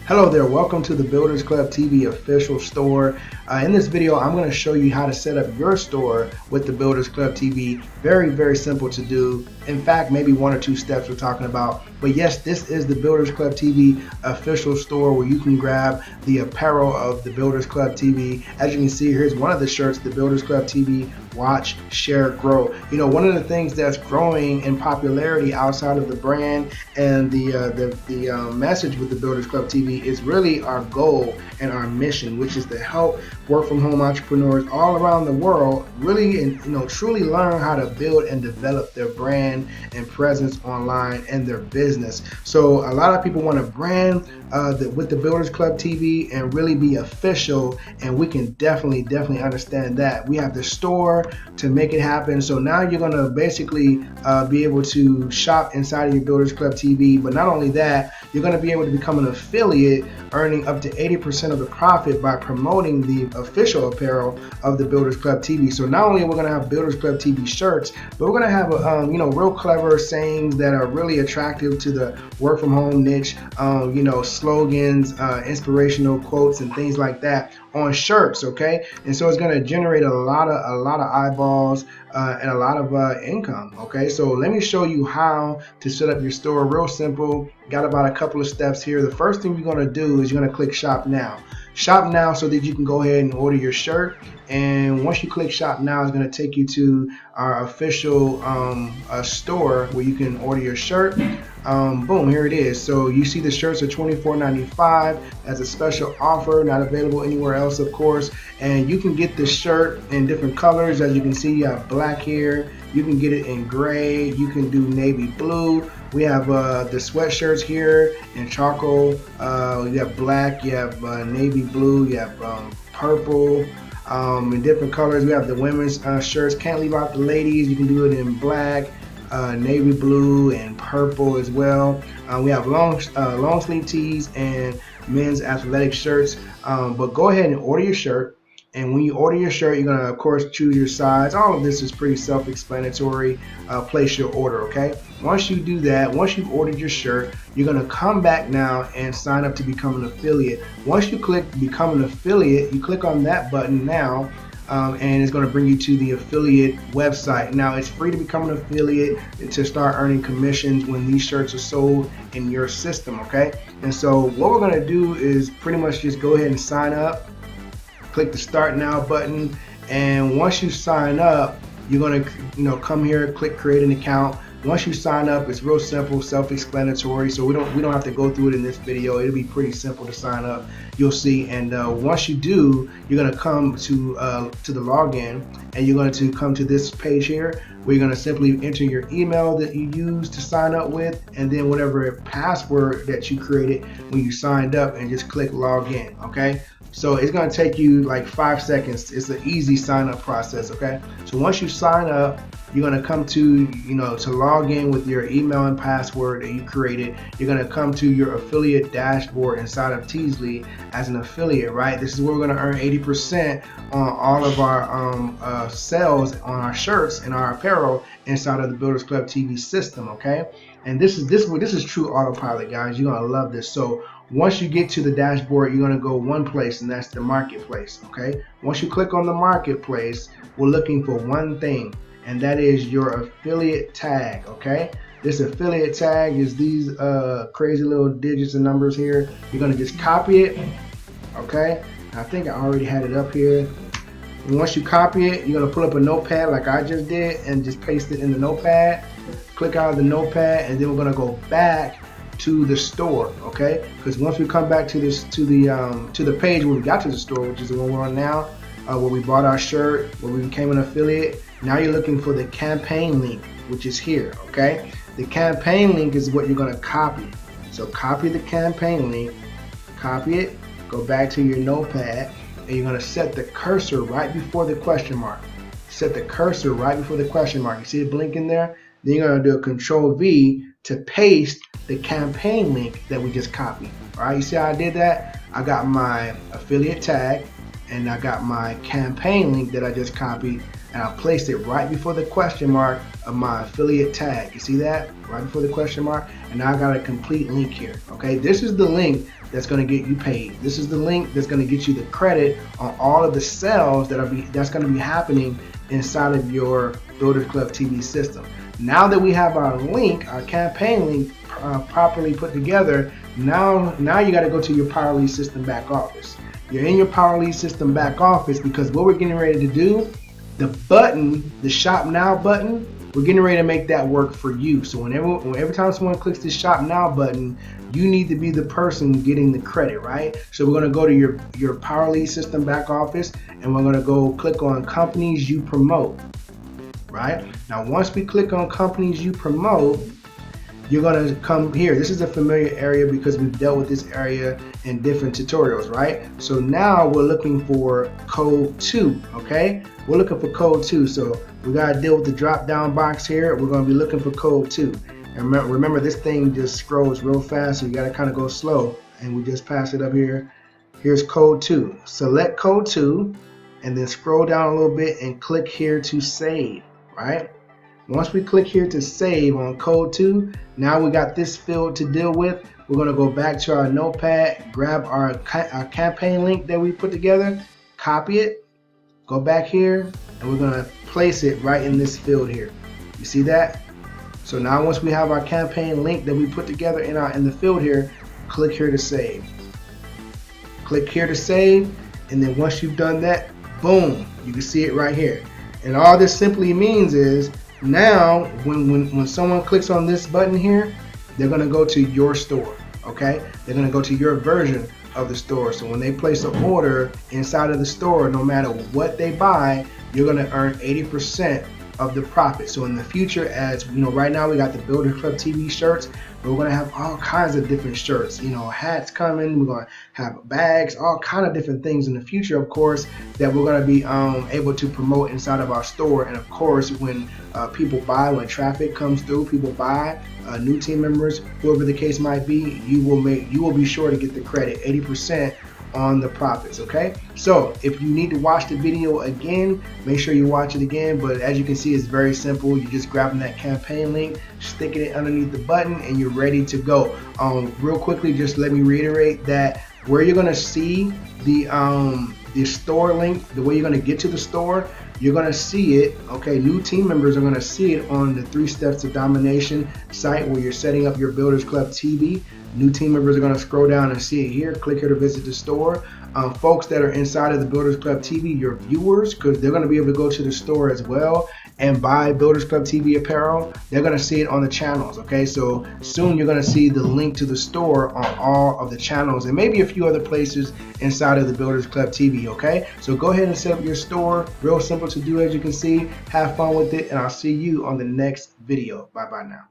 Hello there, welcome to the Builders Club TV official store. In this video, I'm going to show you how to set up your store with the Builders Club TV. Very simple to do. In fact, maybe one or two steps we're talking about. But yes, this is the Builders Club TV official store where you can grab the apparel of the Builders Club TV. As you can see, here's one of the shirts, the Builders Club TV Watch, Share, Grow. You know, one of the things that's growing in popularity outside of the brand and the message with the Builders Club TV is really our goal and our mission, which is to help work from home entrepreneurs all around the world really and truly learn how to build and develop their brand and presence online and their business. So a lot of people want to brand with the Builders Club TV and really be official, and we can definitely understand that. We have the store to make it happen. So now you're going to basically be able to shop inside of your Builders Club TV, but not only that, you're going to be able to become an affiliate, earning up to 80% of the profit by promoting the official apparel of the Builders Club TV. So not only are we going to have Builders Club TV shirts, but we're going to have real clever sayings that are really attractive to the work from home niche, slogans, inspirational quotes and things like that on shirts, okay? And so it's going to generate a lot of eyeballs and a lot of income, okay? So let me show you how to set up your store. Real simple. Got about a couple of steps here. The first thing you're going to do is you're going to click shop now. Shop now so that you can go ahead and order your shirt. And once you click shop now, it's going to take you to our official store where you can order your shirt. Boom, here it is. So you see the shirts are $24.95 as a special offer, not available anywhere else, of course. And you can get this shirt in different colors. As you can see, you have black here. You can get it in gray. You can do navy blue. We have the sweatshirts here in charcoal. You have black, you have navy blue, you have purple, in different colors. We have the women's shirts. Can't leave out the ladies. You can do it in black, navy blue, and purple as well. We have long sleeve tees and men's athletic shirts. But go ahead and order your shirt. And when you order your shirt, you're going to, of course, choose your size. All of this is pretty self-explanatory. Place your order, okay? Once you do that, once you've ordered your shirt, you're going to come back now and sign up to become an affiliate. Once you click become an affiliate, you click on that button now, and it's going to bring you to the affiliate website. Now, it's free to become an affiliate to start earning commissions when these shirts are sold in your system, okay? And so what we're going to do is pretty much just go ahead and sign up. Click the start now button, and once you sign up, you're going to come here, click create an account. Once you sign up, it's real simple, self-explanatory, so we don't have to go through it in this video. It'll be pretty simple to sign up, you'll see. And once you do, you're going to come to the login, and you're going to come to this page here where you're going to simply enter your email that you use to sign up with, and then whatever password that you created when you signed up, and just click login, okay? So it's going to take you like 5 seconds. It's an easy sign up process, okay? So once you sign up, you're going to come to, to log in with your email and password that you created. You're going to come to your affiliate dashboard inside of Teasly as an affiliate, right? This is where we're going to earn 80% on all of our sales on our shirts and our apparel inside of the Builders Club TV system, okay? And this is true autopilot, guys. You're going to love this. So once you get to the dashboard, you're going to go one place, and that's the marketplace, okay? Once you click on the marketplace, we're looking for one thing, and that is your affiliate tag, okay? This affiliate tag is these crazy little digits and numbers here. You're going to just copy it, okay? I think I already had it up here. And once you copy it, you're going to pull up a notepad like I just did and just paste it in the notepad. Click out of the notepad, and then we're going to go back to the store, okay? Because once we come back to the page where we got to the store, which is the one we're on now, where we bought our shirt, where we became an affiliate, now you're looking for the campaign link, which is here, okay? The campaign link is what you're going to copy. So copy the campaign link, copy it, go back to your notepad, and you're going to set the cursor right before the question mark. Set the cursor right before the question mark. You see it blinking there? Then you're going to do a Control V to paste the campaign link that we just copied. All right, you see how I did that? I got my affiliate tag, and I got my campaign link that I just copied. and I placed it right before the question mark of my affiliate tag. You see that? Right before the question mark. And now I got a complete link here. Okay, this is the link that's going to get you paid. This is the link that's going to get you the credit on all of the sales that's going to be happening inside of your Builders Club TV system. Now that we have our link, our campaign link properly put together, now you got to go to your Power Lead System back office. You're in your Power Lead System back office because what we're getting ready to do, the button, the Shop Now button, we're getting ready to make that work for you. So every time someone clicks this Shop Now button, you need to be the person getting the credit, right? So we're going to go to your Power Lead System back office, and we're going to go click on Companies You Promote, right? Now, once we click on Companies You Promote, you're going to come here. This is a familiar area because we've dealt with this area in different tutorials, right? So now we're looking for code 2, okay? We're looking for code 2. So we got to deal with the drop down box here. We're going to be looking for code 2. And remember this thing just scrolls real fast, so you got to kind of go slow. And we just pass it up here. Here's code 2. Select code 2 and then scroll down a little bit and click here to save, right? Once we click here to save on code 2, now we got this field to deal with. We're going to go back to our notepad, grab our campaign link that we put together, copy it, go back here, and we're going to place it right in this field here. You see that? So now once we have our campaign link that we put together in the field here, click here to save. Click here to save, and then once you've done that, boom, you can see it right here. And all this simply means is now when someone clicks on this button here, they're going to go to your store, okay? They're going to go to your version of the store. So when they place an order inside of the store, no matter what they buy, you're going to earn 80% of the profit. So in the future, as you know, right now we got the Builders Club TV shirts, but we're going to have all kinds of different shirts, you know, hats coming, we're going to have bags, all kind of different things in the future, of course, that we're going to be able to promote inside of our store. And of course, when people buy, when traffic comes through, people buy, new team members, whoever the case might be, you will be sure to get the credit, 80% on the profits, okay? So if you need to watch the video again, make sure you watch it again. But as you can see, it's very simple. You're just grabbing that campaign link, sticking it underneath the button, and you're ready to go. Real quickly, just let me reiterate that where you're gonna see the store link, the way you're gonna get to the store, you're gonna see it, okay? New team members are gonna see it on the 3 Steps to Domination site where you're setting up your Builders Club TV. New team members are going to scroll down and see it here. Click here to visit the store. Folks that are inside of the Builders Club TV, your viewers, because they're going to be able to go to the store as well and buy Builders Club TV apparel. They're going to see it on the channels, okay? So soon you're going to see the link to the store on all of the channels and maybe a few other places inside of the Builders Club TV, okay? So go ahead and set up your store. Real simple to do, as you can see. Have fun with it, and I'll see you on the next video. Bye-bye now.